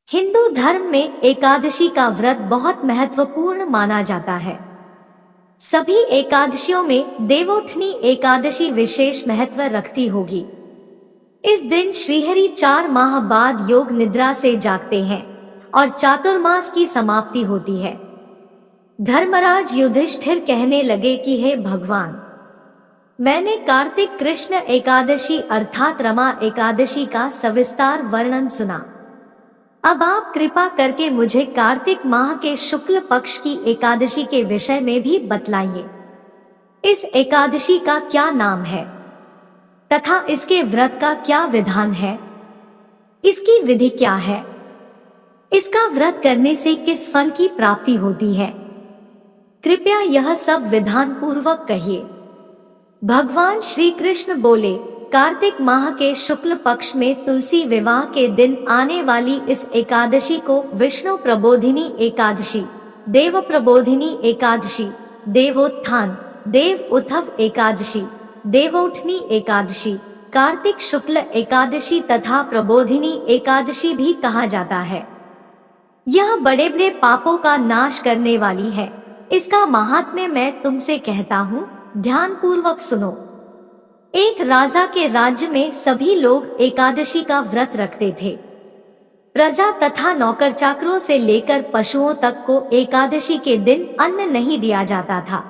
हिंदू धर्म में एकादशी का व्रत बहुत महत्वपूर्ण माना जाता है। सभी एकादशियों में देवोत्थनी एकादशी विशेष महत्व रखती होगी। इस दिन श्रीहरि 4 माह बाद योग निद्रा से जागते हैं और चातुर्मास की समाप्ति होती है। धर्मराज युधिष्ठिर कहने लगे कि हे भगवान, मैंने कार्तिक कृष्ण एकादशी अर्थात रमा एकादशी का सविस्तार वर्णन सुना। अब आप कृपा करके मुझे कार्तिक माह के शुक्ल पक्ष की एकादशी के विषय में भी बतलाइए। इस एकादशी का क्या नाम है तथा इसके व्रत का क्या विधान है? इसकी विधि क्या है? इसका व्रत करने से किस फल की प्राप्ति होती है? कृपया यह सब विधान पूर्वक कहिए। भगवान श्री कृष्ण बोले, कार्तिक माह के शुक्ल पक्ष में तुलसी विवाह के दिन आने वाली इस एकादशी को विष्णु प्रबोधिनी एकादशी, देव प्रबोधिनी एकादशी, देवोत्थान, देव उत्थव एकादशी, देवोत्थनी एकादशी, कार्तिक शुक्ल एकादशी तथा प्रबोधिनी एकादशी भी कहा जाता है। यह बड़े बड़े पापों का नाश करने वाली है। इसका महात्म्य मैं तुमसे कहता हूँ, ध्यान पूर्वक सुनो। एक राजा के राज्य में सभी लोग एकादशी का व्रत रखते थे। प्रजा तथा नौकर चाकरों से लेकर पशुओं तक को एकादशी के दिन अन्न नहीं दिया जाता था।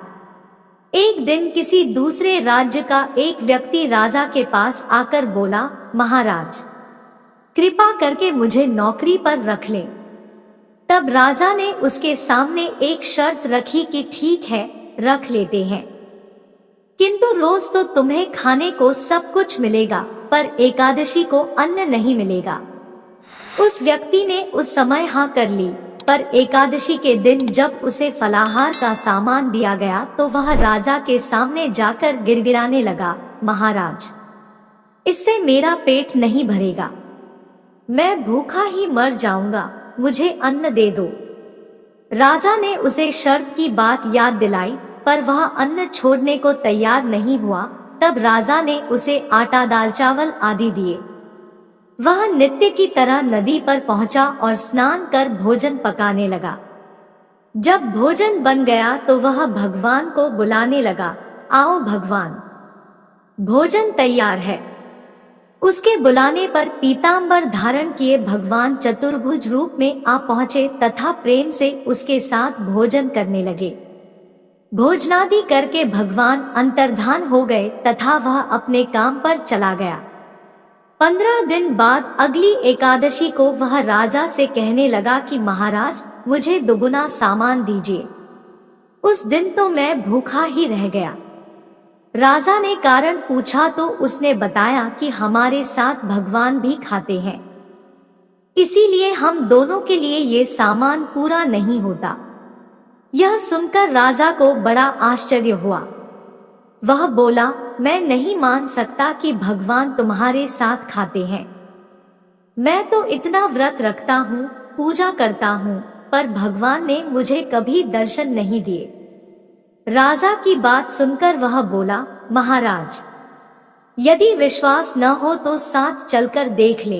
एक दिन किसी दूसरे राज्य का एक व्यक्ति राजा के पास आकर बोला, महाराज, कृपा करके मुझे नौकरी पर रख ले। तब राजा ने उसके सामने एक शर्त रखी कि ठीक है, रख लेते हैं, किंतु रोज तो तुम्हें खाने को सब कुछ मिलेगा, पर एकादशी को अन्न नहीं मिलेगा। उस व्यक्ति ने उस समय हाँ कर ली, पर एकादशी के दिन जब उसे फलाहार का सामान दिया गया तो वह राजा के सामने जाकर गिड़गिड़ाने लगा, महाराज, इससे मेरा पेट नहीं भरेगा, मैं भूखा ही मर जाऊंगा, मुझे अन्न दे दो। राजा ने उसे शर्त की बात याद दिलाई, पर वह अन्न छोड़ने को तैयार नहीं हुआ। तब राजा ने उसे आटा, दाल, चावल आदि दिए। वह नित्य की तरह नदी पर पहुंचा और स्नान कर भोजन पकाने लगा। जब भोजन बन गया तो वह भगवान को बुलाने लगा, आओ भगवान, भोजन तैयार है। उसके बुलाने पर पीतांबर धारण किए भगवान चतुर्भुज रूप में आ पहुंचे तथा प्रेम से उसके साथ भोजन करने लगे। भोजनादि करके भगवान अंतर्धान हो गए तथा वह अपने काम पर चला गया। 15 दिन बाद अगली एकादशी को वह राजा से कहने लगा कि महाराज, मुझे दुगुना सामान दीजिए। उस दिन तो मैं भूखा ही रह गया। राजा ने कारण पूछा तो उसने बताया कि हमारे साथ भगवान भी खाते हैं, इसीलिए हम दोनों के लिए ये सामान पूरा नहीं होता। यह सुनकर राजा को बड़ा आश्चर्य हुआ। वह बोला, मैं नहीं मान सकता कि भगवान तुम्हारे साथ खाते हैं। मैं तो इतना व्रत रखता हूँ, पूजा करता हूँ, पर भगवान ने मुझे कभी दर्शन नहीं दिए। राजा की बात सुनकर वह बोला, महाराज, यदि विश्वास न हो तो साथ चलकर देख ले।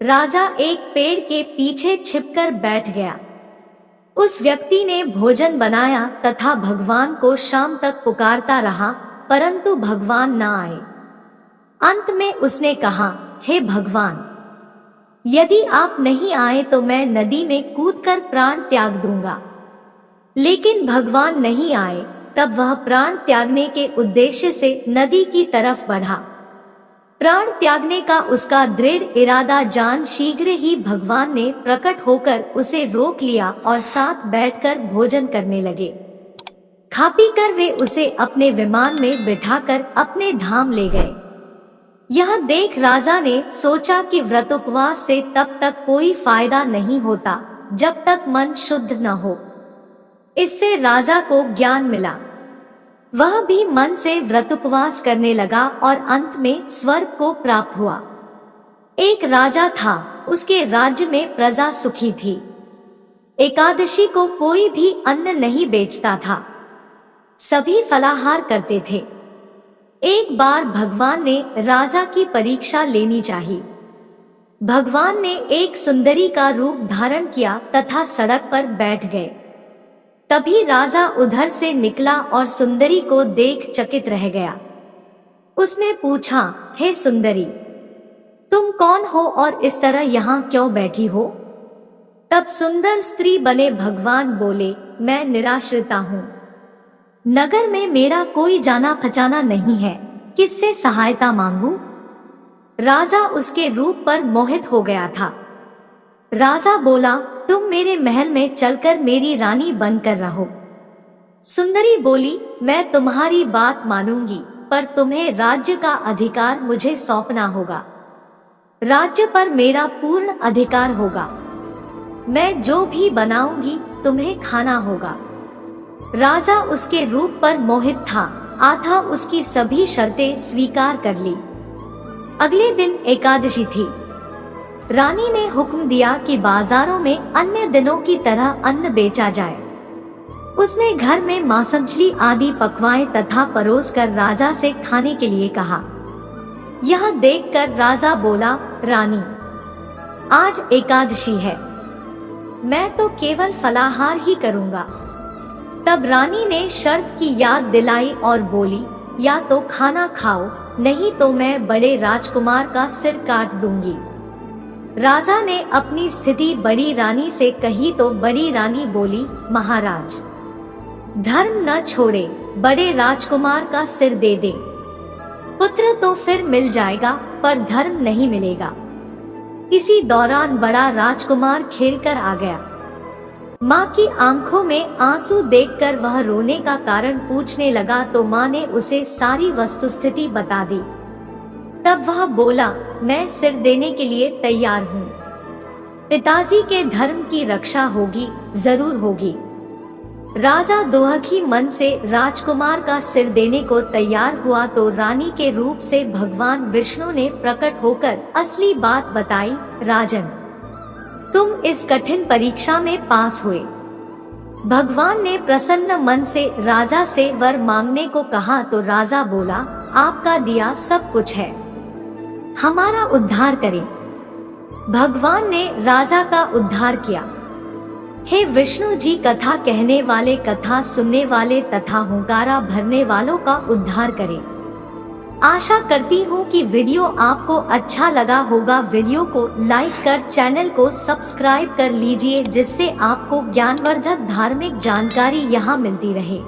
राजा एक पेड़ के पीछे छिपकर बैठ गया। उस व्यक्ति ने भोजन बनाया तथा भगवान को शाम तक पुकारता रहा, परंतु भगवान न आए। अंत में उसने कहा, हे भगवान, यदि आप नहीं आए तो मैं नदी में कूदकर प्राण त्याग दूंगा। लेकिन भगवान नहीं आए। तब वह प्राण त्यागने के उद्देश्य से नदी की तरफ बढ़ा। प्राण त्यागने का उसका दृढ़ इरादा जान शीघ्र ही भगवान ने प्रकट होकर उसे रोक लिया और साथ बैठकर भोजन करने लगे। खा पी कर वे उसे अपने विमान में बिठाकर अपने धाम ले गए। यह देख राजा ने सोचा कि व्रतोपवास से तब तक कोई फायदा नहीं होता जब तक मन शुद्ध न हो। इससे राजा को ज्ञान मिला। वह भी मन से व्रतोपवास करने लगा और अंत में स्वर्ग को प्राप्त हुआ। एक राजा था, उसके राज्य में प्रजा सुखी थी। एकादशी को कोई भी अन्न नहीं बेचता था, सभी फलाहार करते थे। एक बार भगवान ने राजा की परीक्षा लेनी चाहिए। भगवान ने एक सुंदरी का रूप धारण किया तथा सड़क पर बैठ गए। तभी राजा उधर से निकला और सुंदरी को देख चकित रह गया। उसने पूछा, हे सुंदरी, तुम कौन हो और इस तरह यहाँ क्यों बैठी हो? तब सुंदर स्त्री बने भगवान बोले, मैं निराश्रिता हूँ। नगर में मेरा कोई जाना पहचाना नहीं है, किससे सहायता मांगू? राजा उसके रूप पर मोहित हो गया था। राजा बोला, तुम मेरे महल में चलकर मेरी रानी बनकर रहो। सुंदरी बोली, मैं तुम्हारी बात मानूंगी, पर तुम्हें राज्य का अधिकार मुझे सौंपना होगा। राज्य पर मेरा पूर्ण अधिकार होगा। मैं जो भी बनाऊंगी तुम्हें खाना होगा। राजा उसके रूप पर मोहित था, आधा उसकी सभी शर्तें स्वीकार कर ली। अगले दिन एकादशी थी। रानी ने हुक्म दिया कि बाजारों में अन्य दिनों की तरह अन्न बेचा जाए। उसने घर में मांस मछली आदि पकवाएं तथा परोस कर राजा से खाने के लिए कहा। यह देखकर राजा बोला, रानी, आज एकादशी है, मैं तो केवल फलाहार ही करूंगा। तब रानी ने शर्त की याद दिलाई और बोली, या तो खाना खाओ, नहीं तो मैं बड़े राजकुमार का सिर काट दूंगी। राजा ने अपनी स्थिति बड़ी रानी से कही तो बड़ी रानी बोली, महाराज, धर्म न छोड़े, बड़े राजकुमार का सिर दे दे। पुत्र तो फिर मिल जाएगा, पर धर्म नहीं मिलेगा। इसी दौरान बड़ा राजकुमार खेलकर आ गया। माँ की आंखों में आंसू देखकर वह रोने का कारण पूछने लगा तो माँ ने उसे सारी वस्तुस्थिति बता दी। तब वह बोला, मैं सिर देने के लिए तैयार हूँ। पिताजी के धर्म की रक्षा होगी, जरूर होगी। राजा दुखी मन से राजकुमार का सिर देने को तैयार हुआ तो रानी के रूप से भगवान विष्णु ने प्रकट होकर असली बात बताई, राजन, तुम इस कठिन परीक्षा में पास हुए। भगवान ने प्रसन्न मन से राजा से वर मांगने को कहा तो राजा बोला, आपका दिया सब कुछ है, हमारा उद्धार करें। भगवान ने राजा का उद्धार किया। हे विष्णु जी, कथा कहने वाले, कथा सुनने वाले तथा हुंकारा भरने वालों का उद्धार करें। आशा करती हूँ कि वीडियो आपको अच्छा लगा होगा। वीडियो को लाइक कर चैनल को सब्सक्राइब कर लीजिए, जिससे आपको ज्ञानवर्धक धार्मिक जानकारी यहाँ मिलती रहे।